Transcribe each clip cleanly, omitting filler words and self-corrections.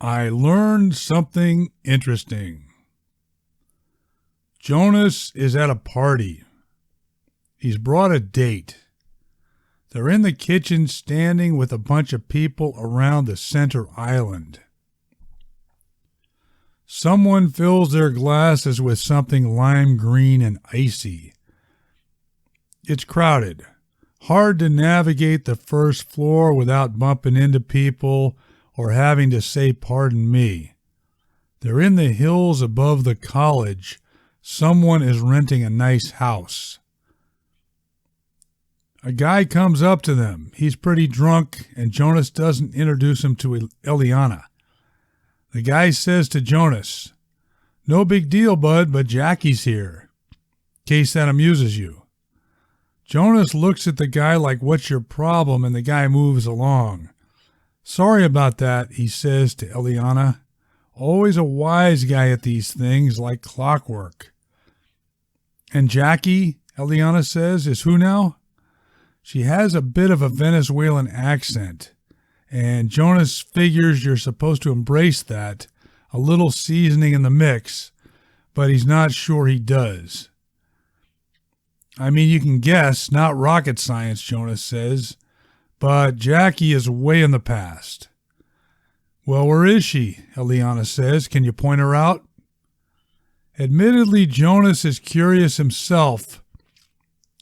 I learned something interesting. Jonas is at a party. He's brought a date. They're in the kitchen standing with a bunch of people around the center island. Someone fills their glasses with something lime green and icy. It's crowded. Hard to navigate the first floor without bumping into people or having to say pardon me. They're in the hills above the college. Someone is renting a nice house. A guy comes up to them. He's pretty drunk, and Jonas doesn't introduce him to Eliana. The guy says to Jonas, "No big deal, bud, but Jackie's here. Case that amuses you." Jonas looks at the guy like, "What's your problem?" and the guy moves along. "Sorry about that," he says to Eliana. Always a wise guy at these things, like clockwork. "And Jackie," Eliana says, "is who now?" She has a bit of a Venezuelan accent, and Jonas figures you're supposed to embrace that, a little seasoning in the mix, but he's not sure he does. "I mean, you can guess, not rocket science," Jonas says, "but Jackie is way in the past." "Well, where is she?" Eliana says. "Can you point her out?" Admittedly, Jonas is curious himself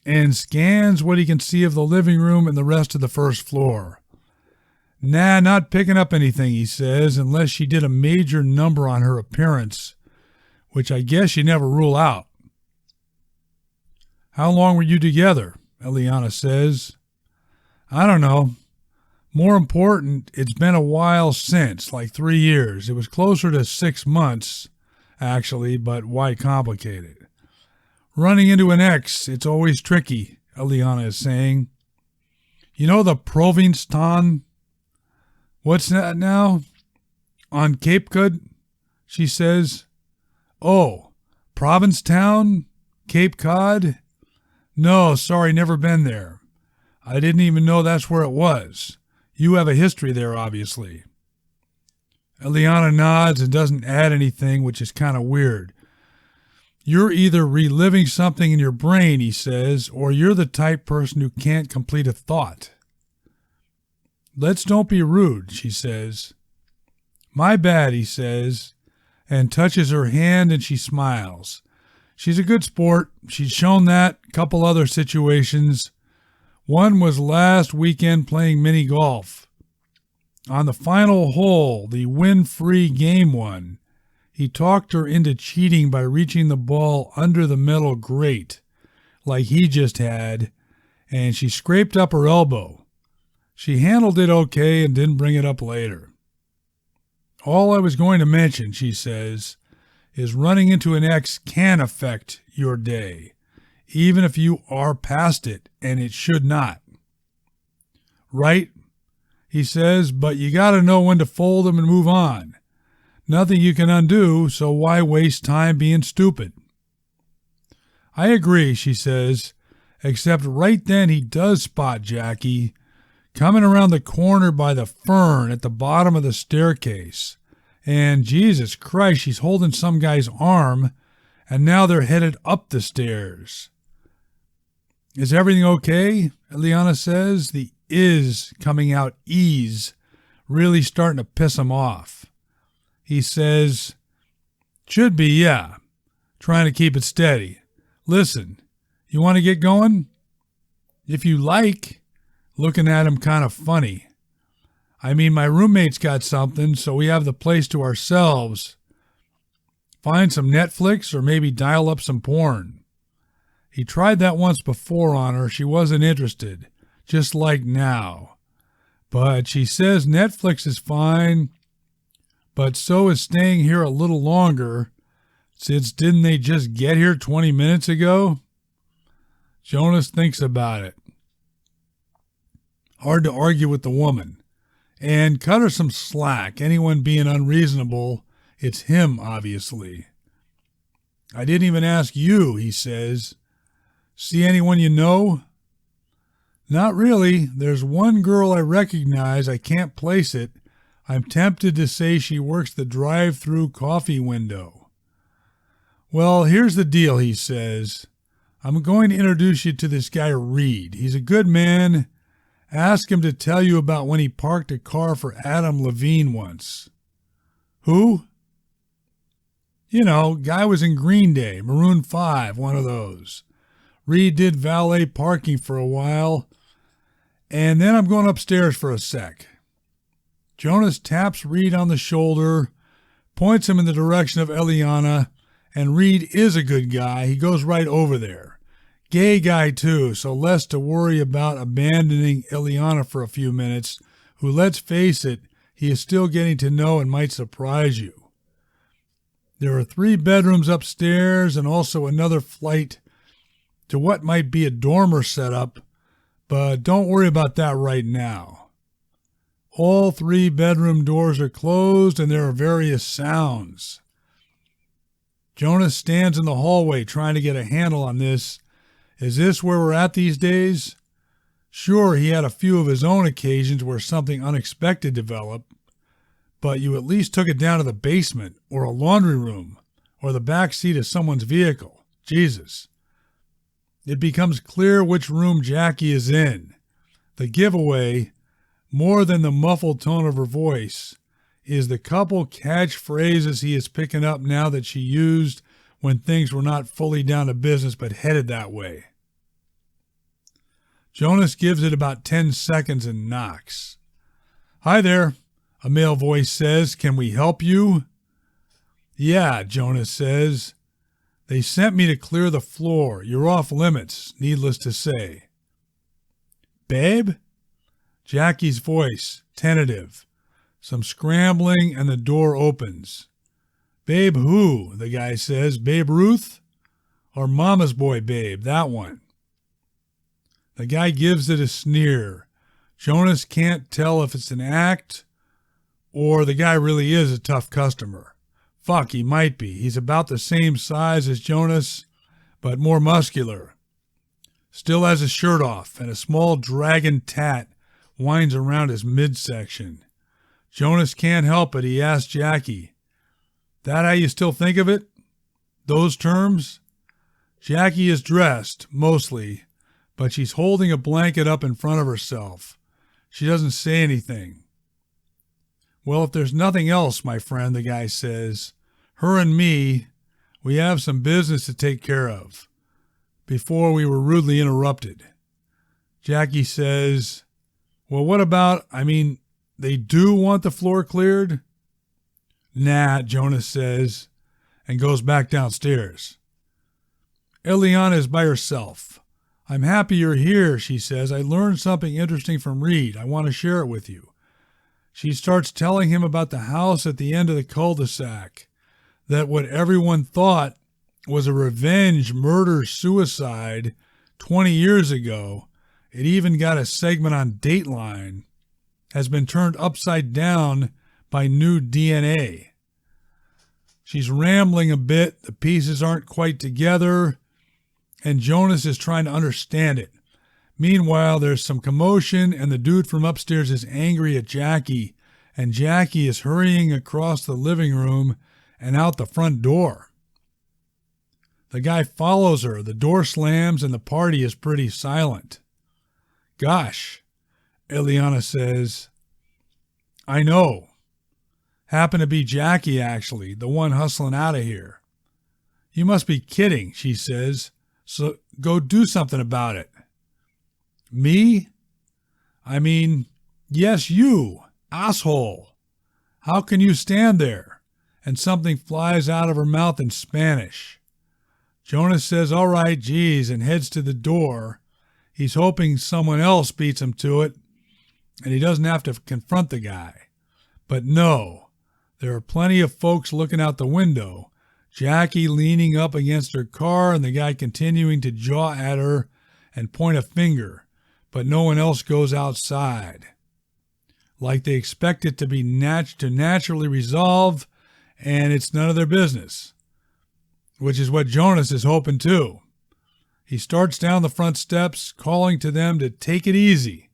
and scans what he can see of the living room and the rest of the first floor. "Nah, not picking up anything," he says, "unless she did a major number on her appearance, which I guess you never rule out." "How long were you together?" Eliana says. "I don't know. More important, it's been a while since, like 3 years. It was closer to 6 months, actually, but why complicate it? Running into an ex, it's always tricky," Eliana is saying. "You know the Provincetown? What's that now? On Cape Cod?" she says. "Oh, Provincetown? Cape Cod? No, sorry, never been there. I didn't even know that's where it was. You have a history there, obviously." Eliana nods and doesn't add anything, which is kind of weird. "You're either reliving something in your brain," he says, "or you're the type person who can't complete a thought." "Let's don't be rude," she says. "My bad," he says, and touches her hand, and she smiles. She's a good sport. She's shown that couple other situations. One was last weekend playing mini golf. On the final hole, the win-free game one, he talked her into cheating by reaching the ball under the metal grate, like he just had, and she scraped up her elbow. She handled it okay and didn't bring it up later. "All I was going to mention," she says, "is running into an ex can affect your day, even if you are past it, and it should not." "Right," he says, "but you got to know when to fold them and move on. Nothing you can undo, so why waste time being stupid?" "I agree," she says, except right then he does spot Jackie coming around the corner by the fern at the bottom of the staircase. And Jesus Christ, she's holding some guy's arm, and now they're headed up the stairs. "Is everything okay?" Eliana says. The "is" coming out "ease" really starting to piss him off. He says, "Should be, yeah. Trying to keep it steady. Listen, you want to get going?" "If you like," looking at him kind of funny. "I mean, my roommate's got something, so we have the place to ourselves. Find some Netflix or maybe dial up some porn." He tried that once before on her. She wasn't interested, just like now. But she says Netflix is fine, but so is staying here a little longer, since didn't they just get here 20 minutes ago? Jonas thinks about it. Hard to argue with the woman. And cut her some slack. Anyone being unreasonable, it's him, obviously. "I didn't even ask you," he says. "See anyone you know?" "Not really. There's one girl I recognize. I can't place it. I'm tempted to say she works the drive-through coffee window. Well, here's the deal, he says. I'm going to introduce you to this guy Reed. He's a good man. Ask him to tell you about when he parked a car for Adam Levine once. Who? You know, guy was in Green Day, Maroon 5, one of those. Reed did valet parking for a while, and then I'm going upstairs for a sec. Jonas taps Reed on the shoulder, points him in the direction of Eliana, and Reed is a good guy. He goes right over there. Gay guy too, so less to worry about abandoning Eliana for a few minutes, who, let's face it, he is still getting to know and might surprise you. There are 3 bedrooms upstairs and also another flight to what might be a dormer setup, but don't worry about that right now. All 3 bedroom doors are closed and there are various sounds. Jonas stands in the hallway trying to get a handle on this. Is this where we're at these days? Sure, he had a few of his own occasions where something unexpected developed, but you at least took it down to the basement or a laundry room or the back seat of someone's vehicle. Jesus. It becomes clear which room Jackie is in. The giveaway, more than the muffled tone of her voice, is the couple catchphrases he is picking up now that she used when things were not fully down to business but headed that way. Jonas gives it about 10 seconds and knocks. Hi there, a male voice says. Can we help you? Yeah, Jonas says. They sent me to clear the floor. You're off limits, needless to say. Babe? Jackie's voice, tentative. Some scrambling and the door opens. Babe who? The guy says. Babe Ruth? Or Mama's boy Babe, that one. The guy gives it a sneer. Jonas can't tell if it's an act or the guy really is a tough customer. Fuck, he might be. He's about the same size as Jonas, but more muscular. Still has his shirt off, and a small dragon tat winds around his midsection. Jonas can't help it. He asks Jackie, that how you still think of it? Those terms? Jackie is dressed, mostly, but she's holding a blanket up in front of herself. She doesn't say anything. Well, if there's nothing else, my friend, the guy says, her and me, we have some business to take care of before we were rudely interrupted. Jackie says, well, what about, they do want the floor cleared? Nah, Jonas says, and goes back downstairs. Eliana is by herself. I'm happy you're here, she says. I learned something interesting from Reed. I want to share it with you. She starts telling him about the house at the end of the cul-de-sac, that what everyone thought was a revenge murder-suicide 20 years ago, it even got a segment on Dateline, has been turned upside down by new DNA. She's rambling a bit, the pieces aren't quite together, and Jonas is trying to understand it. Meanwhile, there's some commotion, and the dude from upstairs is angry at Jackie, and Jackie is hurrying across the living room and out the front door. The guy follows her, the door slams, and the party is pretty silent. Gosh, Eliana says. I know. Happened to be Jackie, actually, the one hustling out of here. You must be kidding, she says. So go do something about it. Me? Yes, you, asshole. How can you stand there? And something flies out of her mouth in Spanish. Jonas says, all right, geez, and heads to the door. He's hoping someone else beats him to it, and he doesn't have to confront the guy. But no, there are plenty of folks looking out the window, Jackie leaning up against her car and the guy continuing to jaw at her and point a finger, but no one else goes outside. Like they expect it to be naturally resolve, and it's none of their business, which is what Jonas is hoping too. He starts down the front steps, calling to them to take it easy.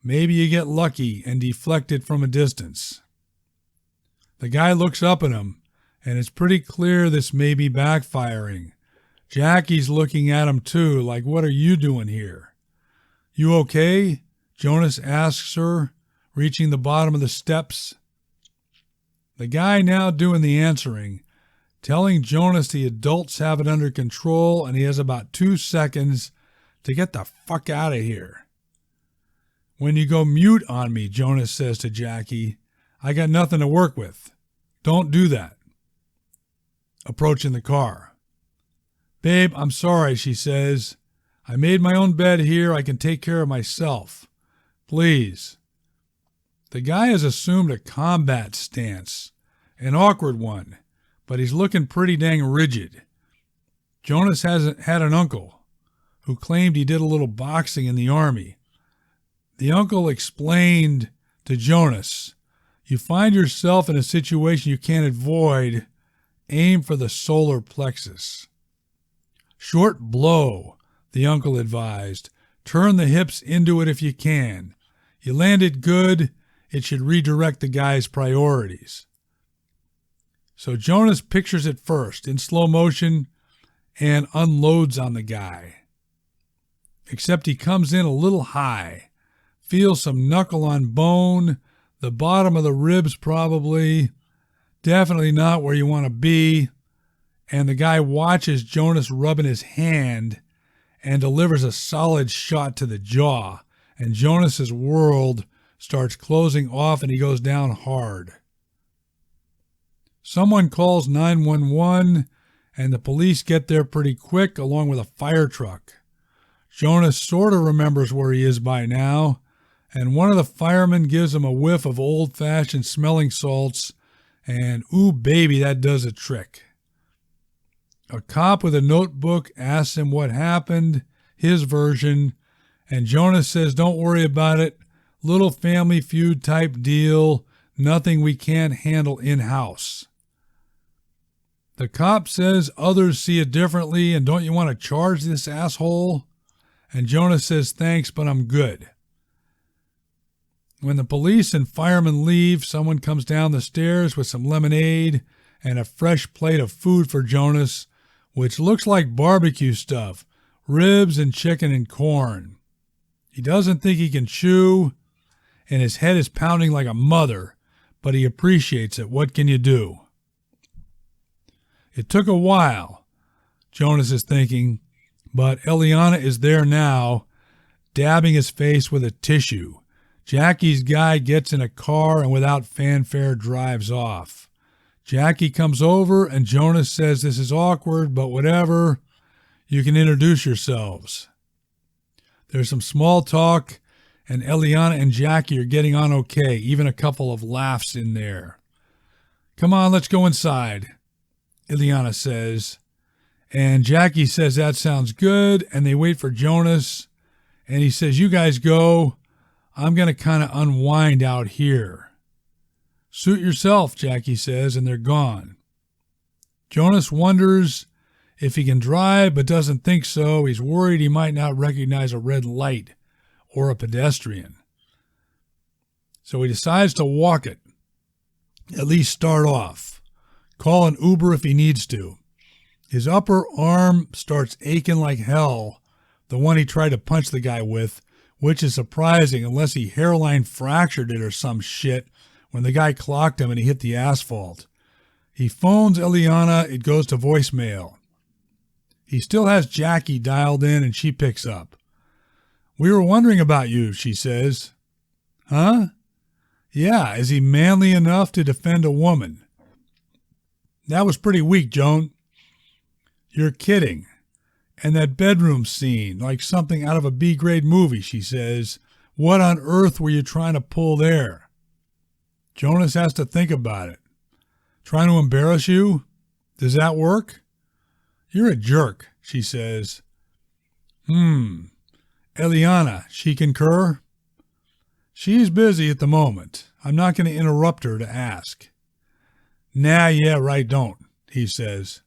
Maybe you get lucky and deflect it from a distance. The guy looks up at him, and it's pretty clear this may be backfiring. Jackie's looking at him too, like, what are you doing here? You okay? Jonas asks her, reaching the bottom of the steps. The guy now doing the answering, telling Jonas the adults have it under control and he has about 2 seconds to get the fuck out of here. When you go mute on me, Jonas says to Jackie, I got nothing to work with. Don't do that. Approaching the car. Babe, I'm sorry, she says. I made my own bed here. I can take care of myself. Please. The guy has assumed a combat stance, an awkward one, but he's looking pretty dang rigid. Jonas hasn't had an uncle who claimed he did a little boxing in the army. The uncle explained to Jonas, you find yourself in a situation you can't avoid, aim for the solar plexus. Short blow, the uncle advised. Turn the hips into it if you can. You land it good, it should redirect the guy's priorities. So Jonas pictures it first in slow motion and unloads on the guy. Except he comes in a little high. Feels some knuckle on bone, the bottom of the ribs probably. Definitely not where you want to be. And the guy watches Jonas rubbing his hand and delivers a solid shot to the jaw. And Jonas's world starts closing off and he goes down hard. Someone calls 911 and the police get there pretty quick along with a fire truck. Jonas sort of remembers where he is by now, and one of the firemen gives him a whiff of old-fashioned smelling salts, and ooh baby, that does a trick. A cop with a notebook asks him what happened, his version, and Jonas says, don't worry about it, little family feud type deal, nothing we can't handle in-house. The cop says others see it differently, and don't you want to charge this asshole? And Jonas says, thanks, but I'm good. When the police and firemen leave, someone comes down the stairs with some lemonade and a fresh plate of food for Jonas, which looks like barbecue stuff, ribs and chicken and corn. He doesn't think he can chew, and his head is pounding like a mother, but he appreciates it. What can you do? It took a while, Jonas is thinking, but Eliana is there now, dabbing his face with a tissue. Jackie's guy gets in a car and without fanfare drives off. Jackie comes over and Jonas says this is awkward, but whatever. You can introduce yourselves. There's some small talk and Eliana and Jackie are getting on okay, even a couple of laughs in there. Come on, let's go inside, Eliana says. And Jackie says that sounds good, and they wait for Jonas, and he says, you guys go. I'm going to kind of unwind out here. Suit yourself, Jackie says, and they're gone. Jonas wonders if he can drive, but doesn't think so. He's worried he might not recognize a red light or a pedestrian. So he decides to walk it, at least start off. Call an Uber if he needs to. His upper arm starts aching like hell, the one he tried to punch the guy with, which is surprising unless he hairline fractured it or some shit when the guy clocked him and he hit the asphalt. He phones Eliana, it goes to voicemail. He still has Jackie dialed in and she picks up. We were wondering about you, she says. Huh? Yeah, is he manly enough to defend a woman? That was pretty weak, Joan. You're kidding. And that bedroom scene, like something out of a B-grade movie, she says. What on earth were you trying to pull there? Jonas has to think about it. Trying to embarrass you? Does that work? You're a jerk, she says. Eliana, she concur? She's busy at the moment. I'm not going to interrupt her to ask. Nah, yeah, right, don't, he says.